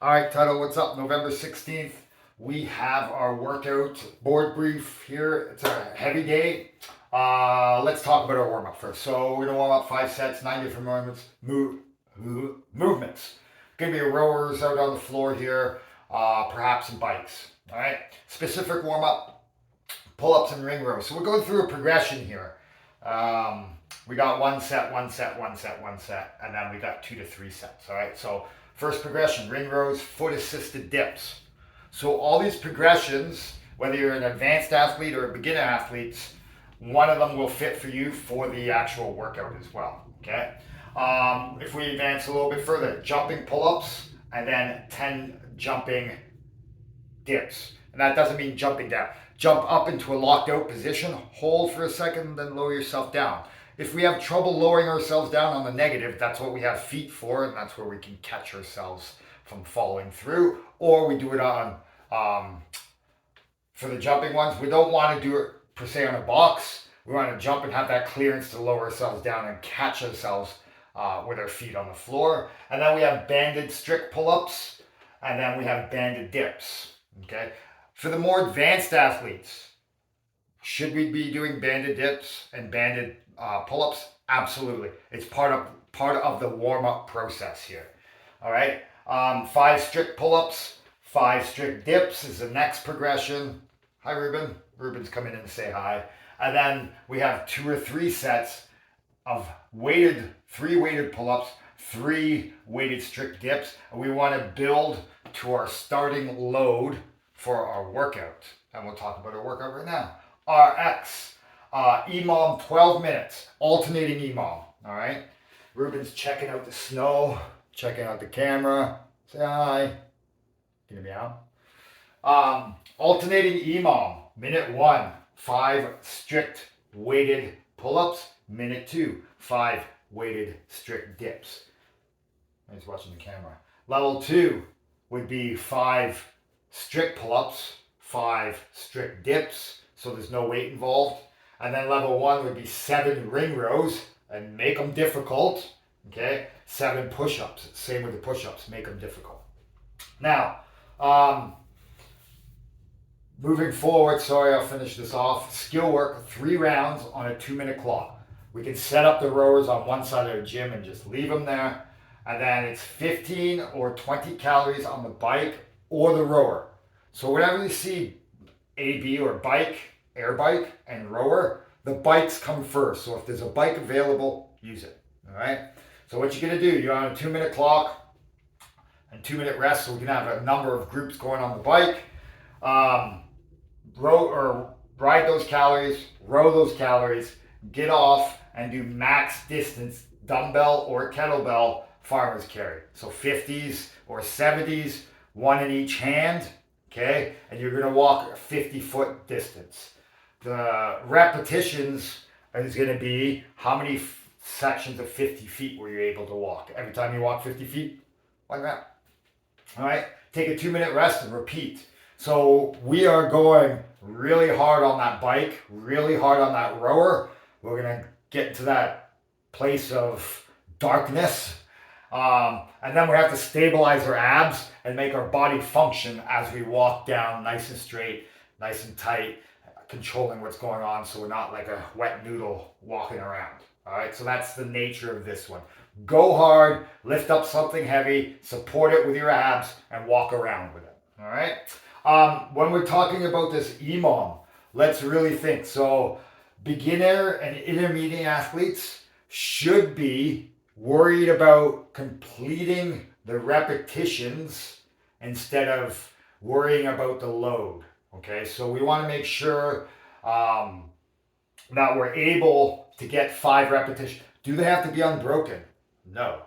All right, Tuttle, what's up? November 16th, we have our workout board brief here. It's a heavy day. Let's talk about our warm up first. So, we're going to warm up 5 sets, 9 different movements. Going to be rowers out on the floor here, perhaps some bikes. All right, specific warm up, pull ups, and ring rows. So, we're going through a progression here. We got 1 set, 1 set, 1 set, 1 set, and then we got 2 to 3 sets. All right, so first progression, ring rows, foot assisted dips. So all these progressions, whether you're an advanced athlete or a beginner athlete, one of them will fit for you for the actual workout as well. Okay. If we advance a little bit further, jumping pull-ups and then 10 jumping dips. And that doesn't mean jumping down. Jump up into a locked out position, hold for a second, then lower yourself down. If we have trouble lowering ourselves down on the negative, that's what we have feet for, and that's where we can catch ourselves from falling through. Or we do it on, for the jumping ones, we don't want to do it per se on a box. We want to jump and have that clearance to lower ourselves down and catch ourselves with our feet on the floor. And then we have banded strict pull-ups, and then we have banded dips. Okay. For the more advanced athletes, should we be doing banded dips and banded pull-ups? Absolutely. It's part of the warm-up process here. All right. 5 strict pull-ups, 5 strict dips is the next progression. Hi, Ruben. Ruben's coming in to say hi. And then we have 2 or 3 sets of 3 weighted pull-ups, 3 weighted strict dips, and we want to build to our starting load for our workout. And we'll talk about our workout right now. RX, EMOM 12 minutes, alternating EMOM. All right. Ruben's checking out the snow, checking out the camera. Say hi. Gonna be out. Alternating EMOM, minute 1, 5 strict weighted pull-ups. Minute 2, 5 weighted strict dips. He's watching the camera. Level 2 would be 5 strict pull-ups, 5 strict dips, so there's no weight involved. And then level 1 would be 7 ring rows, and make them difficult. Okay, 7 push-ups. Same with the push-ups, make them difficult. Now, moving forward, sorry, I'll finish this off. Skill work, 3 rounds on a 2-minute clock. We can set up the rowers on one side of the gym and just leave them there. And then it's 15 or 20 calories on the bike or the rower. So whenever you see AB or bike, air bike, and rower, the bikes come first. So if there's a bike available, use it. All right. So what you're gonna do? You're on a 2-minute clock and 2-minute rest. So we can have a number of groups going on the bike. Row or ride those calories, row those calories, get off and do max distance dumbbell or kettlebell farmer's carry. So 50s or 70s, 1 in each hand. Okay, and you're gonna walk a 50-foot distance. The repetitions is gonna be how many sections of 50 feet were you able to walk. Every time you walk 50 feet, like that. All right, take a 2-minute rest and repeat. So we are going really hard on that bike, really hard on that rower. We're gonna get to that place of darkness. And then we have to stabilize our abs and make our body function as we walk down nice and straight, nice and tight, controlling what's going on so we're not like a wet noodle walking around. All right, so that's the nature of this one. Go hard, lift up something heavy, support it with your abs, and walk around with it. All right. When we're talking about this EMOM, let's really think. So beginner and intermediate athletes should be worried about completing the repetitions instead of worrying about the load. Okay, so we want to make sure that we're able to get 5 repetitions. Do they have to be unbroken? No.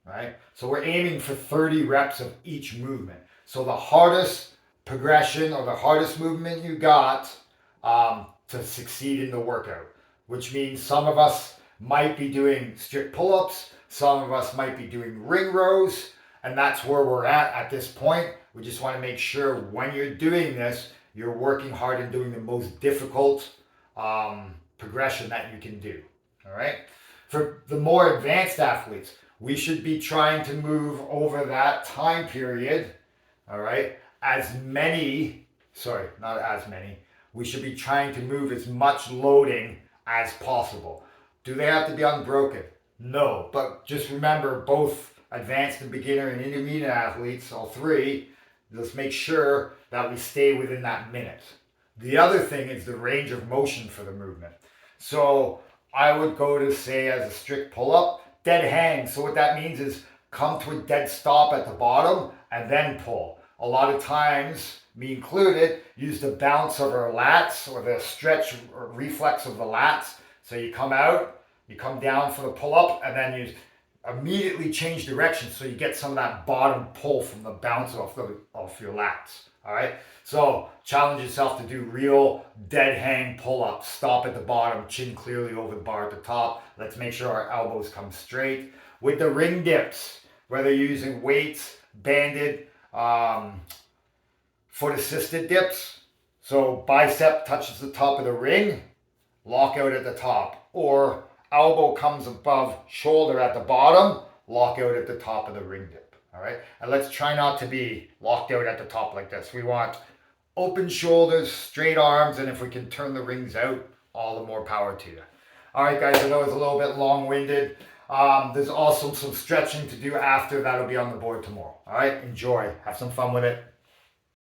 Right? So we're aiming for 30 reps of each movement. So the hardest progression or the hardest movement you got to succeed in the workout, which means some of us might be doing strict pull-ups, some of us might be doing ring rows, and that's where we're at this point. We just want to make sure when you're doing this, you're working hard and doing the most difficult progression that you can do. All right. For the more advanced athletes, we should be trying to move over that time period, all right, not as many, we should be trying to move as much loading as possible. Do they have to be unbroken? No, but just remember both advanced and beginner and intermediate athletes, all three, let's make sure that we stay within that minute. The other thing is the range of motion for the movement. So I would go to, say, as a strict pull-up, dead hang. So what that means is come to a dead stop at the bottom and then pull. A lot of times, me included, use the bounce of our lats or the stretch or reflex of the lats. So you come out, you come down for the pull-up, and then you immediately change direction so you get some of that bottom pull from the bounce off your lats. All right, so challenge yourself to do real dead hang pull-ups. Stop at the bottom, chin clearly over the bar at the top. Let's make sure our elbows come straight. With the ring dips, whether you're using weights, banded, foot-assisted dips, so bicep touches the top of the ring, lock out at the top, or elbow comes above shoulder at the bottom, lock out at the top of the ring dip. All right, and let's try not to be locked out at the top like this. We want open shoulders, straight arms, and if we can turn the rings out, all the more power to you. All right, guys, I know it's a little bit long-winded. There's also some stretching to do after. That'll be on the board tomorrow. All right, enjoy. Have some fun with it.